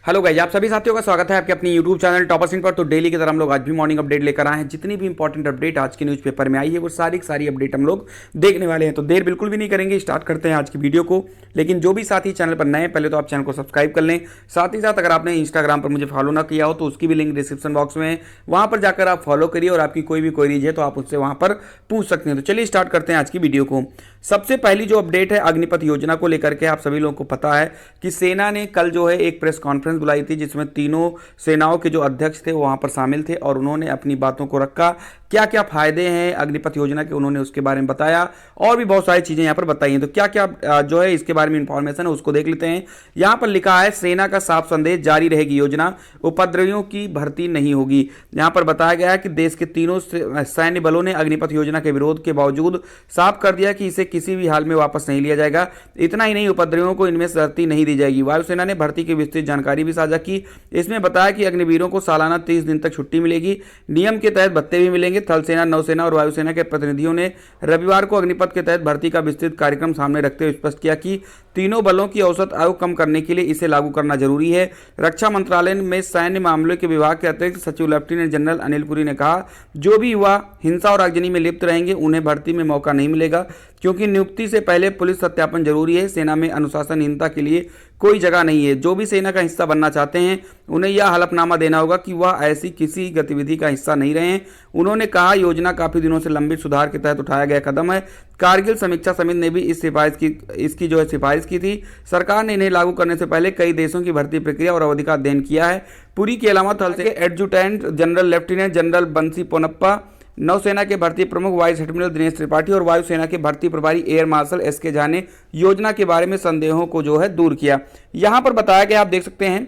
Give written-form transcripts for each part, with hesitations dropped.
Hello guys, आप सभी साथियों का स्वागत है आपके अपनी यूट्यूब चैनल टॉपर्स इन पर। तो डेली की तरह हम लोग आज भी मॉर्निंग अपडेट लेकर आए हैं। जितनी भी इंपॉर्टेंट अपडेट आज के न्यूज़पेपर में आई है वो सारी की सारी अपडेट हम लोग देखने वाले हैं। तो देर बिल्कुल भी नहीं करेंगे, स्टार्ट करते हैं आज की वीडियो को। लेकिन जो भी साथी चैनल पर नए हैं, पहले तो आप चैनल को सब्सक्राइब कर लें। साथ ही साथ अगर आपने इंस्टाग्राम पर मुझे फॉलो ना किया हो तो उसकी भी लिंक डिस्क्रिप्शन बॉक्स में है, वहां पर जाकर आप फॉलो करिए और आपकी कोई भी क्वेरीज है तो आप उससे वहां पर पूछ सकते हैं। तो चलिए स्टार्ट करते हैं आज की वीडियो को। सबसे पहली जो अपडेट है अग्निपथ योजना को लेकर के, आप सभी लोगों को पता है कि सेना ने कल जो है एक प्रेस कॉन्फ्रेंस बुलाई थी जिसमें तीनों सेनाओं के जो अध्यक्ष थे वो वहां पर शामिल थे और उन्होंने अपनी बातों को रखा। क्या क्या फायदे हैं अग्निपथ योजना के उन्होंने उसके बारे में बताया और भी बहुत सारी चीजें यहां पर बताई हैं। तो क्या क्या जो है इसके बारे में इंफॉर्मेशन है उसको देख लेते हैं। यहां पर लिखा है सेना का साफ संदेश, जारी रहेगी योजना, उपद्रवियों की भर्ती नहीं होगी। यहां पर बताया गया है कि देश के तीनों सैन्य बलों ने अग्निपथ योजना के विरोध के बावजूद साफ कर दिया कि इसे किसी भी हाल में वापस नहीं लिया जाएगा। इतना ही नहीं, उपद्रवियों को इनमें से भर्ती नहीं दी जाएगी। वायुसेना ने भर्ती की विस्तृत जानकारी भी साझा की। इसमें बताया कि अग्निवीरों को सालाना 30 दिन तक छुट्टी मिलेगी। नियम के तहत भत्ते भी मिलेंगे। थल सेना, नौसेना और वायुसेना के प्रतिनिधियों ने रविवार को अग्निपथ के तहत भर्ती का विस्तृत कार्यक्रम सामने रखते हुए स्पष्ट किया कि तीनों बलों की औसत आयु कम करने के लिए इसे लागू करना जरूरी है। रक्षा मंत्रालय में सैन्य मामलों के विभाग के अतिरिक्त सचिव लेफ्टिनेंट जनरल अनिल पुरी ने कहा, जो भी युवा हिंसा और आगजनी में लिप्त रहेंगे उन्हें भर्ती में मौका नहीं मिलेगा, क्योंकि नियुक्ति से पहले पुलिस सत्यापन जरूरी है। सेना में अनुशासनहीनता के लिए कोई जगह नहीं है। जो भी सेना का हिस्सा बनना चाहते हैं उन्हें यह हलफनामा देना होगा कि वह ऐसी किसी गतिविधि का हिस्सा नहीं रहे हैं। उन्होंने कहा, योजना काफी दिनों से लंबित सुधार के तहत उठाया गया कदम है। कारगिल समीक्षा समिति ने भी इसकी जो है सिफारिश की थी। सरकार ने इन्हें लागू करने से पहले कई देशों की भर्ती प्रक्रिया और अवधि का अध्ययन किया है। पुरी के अलावा थल के एडजुटेंट जनरल लेफ्टिनेंट जनरल बंसी पोनप्पा, नौसेना के भर्ती प्रमुख वाइस एडमिरल दिनेश त्रिपाठी और वायुसेना के भर्ती प्रभारी एयर मार्शल एस.के. झा ने योजना के बारे में संदेहों को जो है दूर किया। यहां पर बताया गया, आप देख सकते हैं,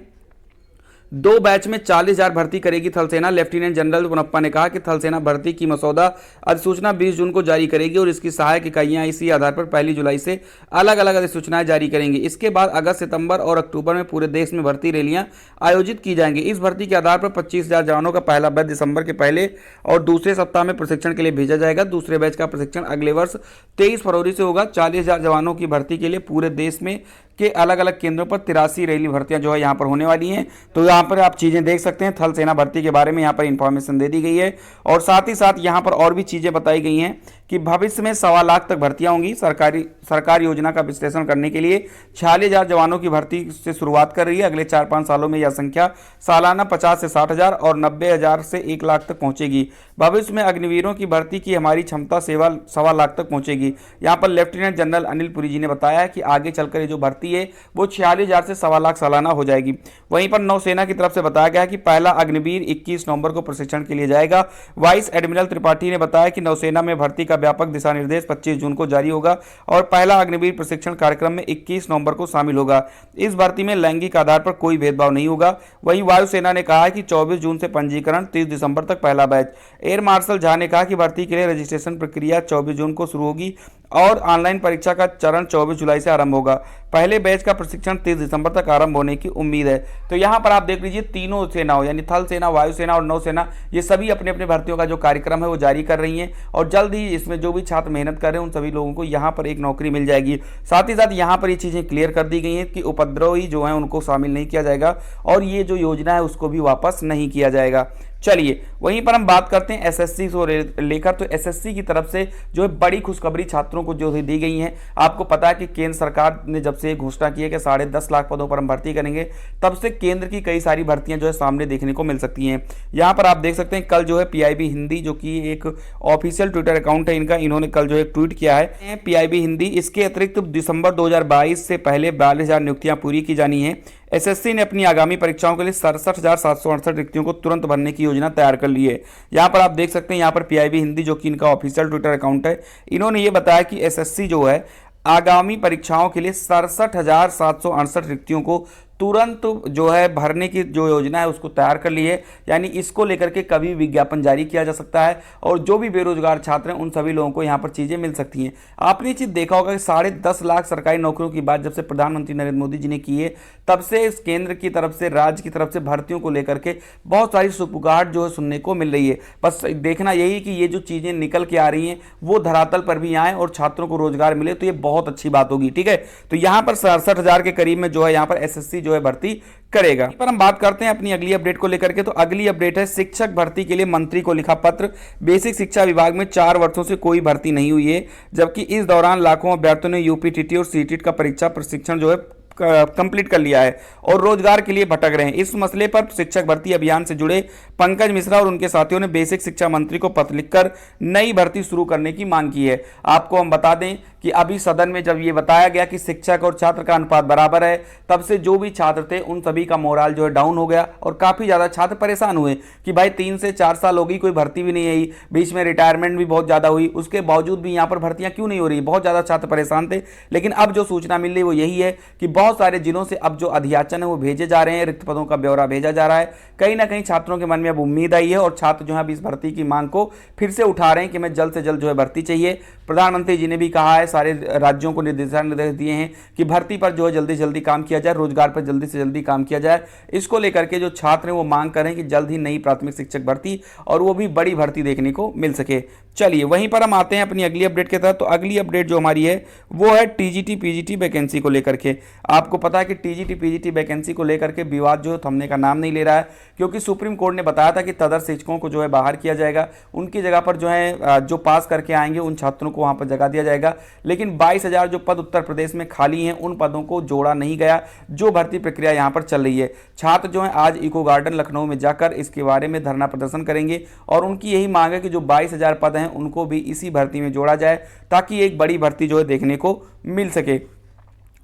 2 बैच में 40,000 भर्ती करेगी थल सेना। लेफ्टिनेंट जनरल पोनप्पा ने कहा कि थल सेना भर्ती की मसौदा अधिसूचना 20 जून को जारी करेगी और इसकी सहायक इकाइयां इसी आधार पर 1 जुलाई से अलग अलग अधिसूचनाएं जारी करेंगी। इसके बाद अगस्त, सितंबर और अक्टूबर में पूरे देश में भर्ती रैलियां आयोजित की जाएंगी। इस भर्ती के आधार पर 25,000 जवानों का पहला बैच दिसंबर के पहले और दूसरे सप्ताह में प्रशिक्षण के लिए भेजा जाएगा। दूसरे बैच का प्रशिक्षण अगले वर्ष 23 फरवरी से होगा। 40,000 जवानों की भर्ती के लिए पूरे देश में के अलग अलग केंद्रों पर 83 रैली भर्तियां जो है यहां पर होने वाली हैं। तो यहां पर आप चीजें देख सकते हैं, थल सेना भर्ती के बारे में यहां पर इंफॉर्मेशन दे दी गई है और साथ ही साथ यहां पर और भी चीजें बताई गई हैं कि भविष्य में 1.25 लाख तक भर्तियां होंगी। सरकार योजना का विश्लेषण करने के लिए 46,000 जवानों की भर्ती से शुरुआत कर रही है। अगले 4-5 सालों में यह संख्या सालाना 50 से 60,000 और 90,000 से 1 लाख तक पहुंचेगी। भविष्य में अग्निवीरों की भर्ती की हमारी क्षमता 1.25 लाख तक पहुंचेगी। यहां पर लेफ्टिनेंट जनरल अनिल पुरी जी ने बताया कि आगे चलकर जो भर्ती है वो 46,000 से 1.25 लाख सालाना हो जाएगी। वहीं पर नौसेना की तरफ से बताया गया कि पहला अग्निवीर 21 नवंबर को प्रशिक्षण के लिए जाएगा। वाइस एडमिरल त्रिपाठी ने बताया कि नौसेना में भर्ती का व्यापक दिशा निर्देश 25 जून को जारी होगा और पहला अग्निवीर प्रशिक्षण कार्यक्रम में 21 नवंबर को शामिल होगा। इस भर्ती में लैंगिक आधार पर कोई भेदभाव नहीं होगा। वहीं वायुसेना ने कहा है कि 24 जून से पंजीकरण, 30 दिसंबर तक पहला बैच। एयर मार्शल झा ने कहा कि भर्ती के लिए रजिस्ट्रेशन प्रक्रिया 24 जून को शुरू होगी और ऑनलाइन परीक्षा का चरण 24 जुलाई से आरंभ होगा। पहले बैच का प्रशिक्षण 30 दिसंबर तक आरंभ होने की उम्मीद है। तो यहां पर आप देख लीजिए, तीनों सेनाओं यानी थल सेना, वायुसेना और नौसेना, ये सभी अपने अपने भर्तियों का जो कार्यक्रम है वो जारी कर रही हैं और जल्द ही इसमें जो भी छात्र मेहनत कर रहे हैं उन सभी लोगों को यहां पर एक नौकरी मिल जाएगी। साथ ही साथ यहां पर ये चीजें क्लियर कर दी गई हैं कि उपद्रवी जो है उनको शामिल नहीं किया जाएगा और ये जो योजना है उसको भी वापस नहीं किया जाएगा। चलिए वहीं पर हम बात करते हैं एसएससी को लेकर। तो एसएससी की तरफ से जो है बड़ी खुशखबरी छात्रों को जो है दी गई है। आपको पता है कि केंद्र सरकार ने जब से घोषणा की है कि 10.5 लाख पदों पर हम भर्ती करेंगे, तब से केंद्र की कई सारी भर्तियां जो है सामने देखने को मिल सकती हैं। यहां पर आप देख सकते हैं, कल जो है पीआईबी हिंदी, जो कि एक ऑफिशियल ट्विटर अकाउंट है इनका, इन्होंने कल जो है ट्वीट किया है पीआईबी हिंदी। इसके अतिरिक्त दिसंबर 2022 से पहले 42,000 नियुक्तियां पूरी की जानी है। एसएससी ने अपनी आगामी परीक्षाओं के लिए 67,768 रिक्तियों को तुरंत भरने की योजना तैयार कर ली है। यहां पर आप देख सकते हैं, यहां पर पीआईबी हिंदी, जो कि इनका ऑफिशियल ट्विटर अकाउंट है, इन्होंने ये बताया कि एसएससी जो है आगामी परीक्षाओं के लिए 67,768 रिक्तियों को तुरंत जो है भरने की जो योजना है उसको तैयार कर ली है। यानी इसको लेकर के कभी विज्ञापन जारी किया जा सकता है और जो भी बेरोजगार छात्र हैं उन सभी लोगों को यहाँ पर चीज़ें मिल सकती हैं। आपने चीज़ देखा होगा कि 10.5 लाख सरकारी नौकरियों की बात जब से प्रधानमंत्री नरेंद्र मोदी जी ने की है, तब से इस केंद्र की तरफ से, राज्य की तरफ से भर्तियों को लेकर के बहुत सारी सुपुकार जो है सुनने को मिल रही है। बस देखना यही कि ये जो चीज़ें निकल के आ रही हैं वो धरातल पर भी आएँ और छात्रों को रोजगार मिले, तो ये बहुत अच्छी बात होगी। ठीक है, तो यहाँ पर 67,000 के करीब में जो है यहाँ पर एसएससी जो है भर्ती करेगा। पर हम बात करते हैं अपनी अगली अपडेट को लेकर के। तो अगली अपडेट है शिक्षक भर्ती के लिए मंत्री को लिखा पत्र। बेसिक शिक्षा विभाग में 4 वर्षों से कोई भर्ती नहीं हुई है, जबकि इस दौरान लाखों अभ्यर्थियों ने यूपीटीटी और सीटीटी का परीक्षा प्रशिक्षण जो है कंप्लीट कर लिया है और रोजगार के लिए भटक रहे हैं। इस मसले पर शिक्षक भर्ती अभियान से जुड़े पंकज मिश्रा और उनके साथियों ने बेसिक शिक्षा मंत्री को पत्र लिखकर नई भर्ती शुरू करने की मांग की है। आपको हम बता दें कि अभी सदन में जब ये बताया गया कि शिक्षक और छात्र का अनुपात बराबर है, तब से जो भी छात्र थे उन सभी का मोराल जो है डाउन हो गया और काफी ज्यादा छात्र परेशान हुए कि भाई 3 से 4 साल हो गई, कोई भर्ती भी नहीं आई, बीच में रिटायरमेंट भी बहुत ज्यादा हुई, उसके बावजूद भी यहाँ पर भर्तियां क्यों नहीं हो रही। बहुत ज्यादा छात्र परेशान थे। लेकिन अब जो सूचना मिल रही वो यही है कि बहुत सारे जिलों से अब जो अध्याचन है वो भेजे जा रहे हैं, रिक्त पदों का ब्यौरा भेजा जा रहा है। कहीं ना कहीं छात्रों के मन में अब उम्मीद आई है और छात्र जो है अब इस भर्ती की मांग को फिर से उठा रहे हैं कि हमें जल्द से जल्द जो है भर्ती चाहिए। प्रधानमंत्री जी ने भी कहा है, सारे राज्यों को निर्देश दिए हैं कि भर्ती पर जो है जल्दी से जल्दी काम किया जाए, रोजगार पर जल्दी से जल्दी काम किया जाए। इसको लेकर के जो छात्र हैं वो मांग करें कि जल्द ही नई प्राथमिक शिक्षक भर्ती और वो भी बड़ी भर्ती देखने को मिल सके। चलिए वहीं पर हम आते हैं अपनी अगली अपडेट के तहत। तो अगली अपडेट जो हमारी है वो है टीजीटी पीजीटी वैकेंसी को लेकर के। आपको पता है कि टीजीटी पीजीटी वैकेंसी को लेकर के विवाद जो थमने का नाम नहीं ले रहा है, क्योंकि सुप्रीम कोर्ट ने बताया था कि तदर्थ शिक्षकों को जो है बाहर किया जाएगा, उनकी जगह पर जो है जो पास करके आएंगे उन छात्रों को वहां पर जगह दिया जाएगा। लेकिन 22,000 जो पद उत्तर प्रदेश में खाली हैं उन पदों को जोड़ा नहीं गया, जो भर्ती प्रक्रिया यहां पर चल रही है। छात्र जो है आज इको गार्डन लखनऊ में जाकर इसके बारे में धरना प्रदर्शन करेंगे और उनकी यही मांग है कि जो 22,000 पद हैं उनको भी इसी भर्ती में जोड़ा जाए, ताकि एक बड़ी भर्ती जो है देखने को मिल सके।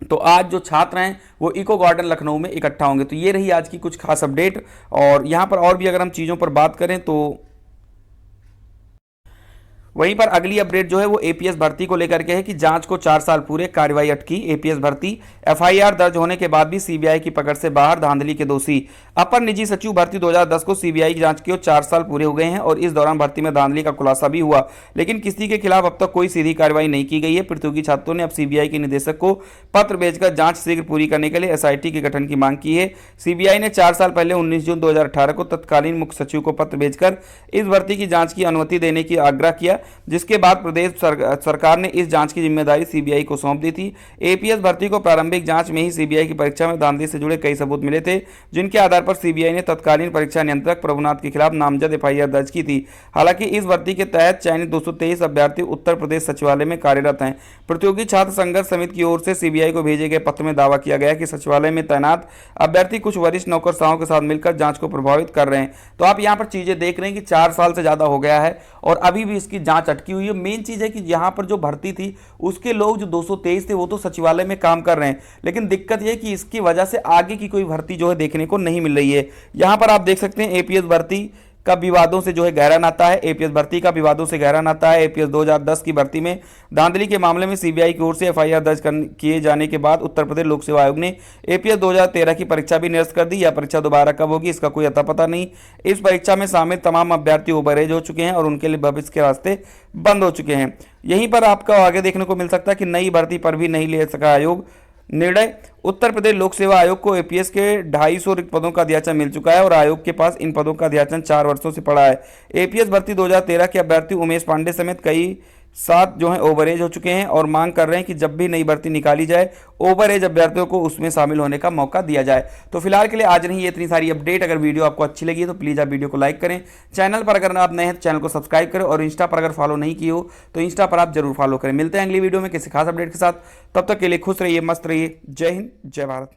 तो आज जो छात्र हैं वो इको गार्डन लखनऊ में इकट्ठा होंगे। तो ये रही आज की कुछ खास अपडेट। और यहां पर और भी अगर हम चीज़ों पर बात करें तो वहीं पर अगली अपडेट जो है वो एपीएस भर्ती को लेकर के है कि जांच को 4 साल पूरे, कार्रवाई अटकी। एपीएस भर्ती एफआईआर दर्ज होने के बाद भी सीबीआई की पकड़ से बाहर, धांधली के दोषी। अपर निजी सचिव भर्ती 2010 को सीबीआई की जांच की और 4 साल पूरे हो गए हैं और इस दौरान भर्ती में धांधली का खुलासा भी हुआ, लेकिन किसी के खिलाफ अब तक कोई सीधी कार्रवाई नहीं की गई है। प्रतियोगी छात्रों ने अब सीबीआई के निदेशक को पत्र भेजकर जांच शीघ्र पूरी करने के लिए एसआईटी के गठन की मांग की है। सीबीआई ने 4 साल पहले 19 जून 2018 को तत्कालीन मुख्य सचिव को पत्र भेजकर इस भर्ती की जांच की अनुमति देने की आग्रह किया, जिसके बाद प्रदेश सरकार ने इस जांच की जिम्मेदारी सीबीआई को सौंप दी थी। एपीएस भर्ती को प्रारंभिक जांच में ही सीबीआई की परीक्षा में धांधली से जुड़े कई सबूत मिले थे, जिनके आधार पर सीबीआई ने तत्कालीन परीक्षा नियंत्रक प्रभुनाथ के खिलाफ नामजद एफआईआर दर्ज की थी। हालांकि इस भर्ती के तहत चयनित 223 अभ्यर्थी उत्तर प्रदेश सचिवालय में कार्यरत हैं। प्रतियोगी छात्र संघर्ष समिति की ओर से सीबीआई को भेजे गए पत्र में दावा किया गया कि सचिवालय में तैनात अभ्यर्थी कुछ वरिष्ठ नौकरशाहों के साथ मिलकर जांच को प्रभावित कर रहे हैं। तो आप यहां पर चीजें देख रहे हैं कि 4 साल से ज्यादा हो गया है और अभी भी इसकी जांच अटकी हुई है। मेन चीज है कि यहां पर जो भर्ती थी उसके लोग जो 223 थे वो तो सचिवालय में काम कर रहे हैं, लेकिन दिक्कत यह कि इसकी वजह से आगे की कोई भर्ती जो है देखने को नहीं मिल रही है। यहां पर आप देख सकते हैं एपीएस भर्ती का विवादों से जो है गहरा नाता है। एपीएस भर्ती का विवादों से गहरा नाता है। एपीएस 2010 की भर्ती में धांधली के मामले में सीबीआई की ओर से एफआईआर दर्ज किए जाने के बाद उत्तर प्रदेश लोक सेवा आयोग ने एपीएस 2013 की परीक्षा भी निरस्त कर दी। यह परीक्षा दोबारा कब होगी इसका कोई अता पता नहीं। इस परीक्षा में शामिल तमाम अभ्यर्थी ओवरएज हो चुके हैं और उनके लिए भविष्य के रास्ते बंद हो चुके हैं। यहीं पर आपको आगे देखने को मिल सकता है कि नई भर्ती पर भी नहीं ले सका आयोग निर्णय। उत्तर प्रदेश लोक सेवा आयोग को एपीएस के 250 रिक्त पदों का अध्याचन मिल चुका है और आयोग के पास इन पदों का अध्याचन 4 वर्षों से पड़ा है। एपीएस भर्ती 2013 के अभ्यर्थी उमेश पांडे समेत कई 7 जो है ओवरएज हो चुके हैं और मांग कर रहे हैं कि जब भी नई भर्ती निकाली जाए ओवरएज अभ्यर्थियों को उसमें शामिल होने का मौका दिया जाए। तो फिलहाल के लिए आज नहीं, ये इतनी सारी अपडेट। अगर वीडियो आपको अच्छी लगी है तो प्लीज़ आप वीडियो को लाइक करें। चैनल पर अगर आप नए हैं तो चैनल को सब्सक्राइब करें और इंस्टा पर अगर फॉलो नहीं किए हो तो इंस्टा पर आप जरूर फॉलो करें। मिलते हैं अगली वीडियो में किसी खास अपडेट के साथ। तब तक के लिए खुश रहिए, मस्त रहिए। जय हिंद, जय भारत।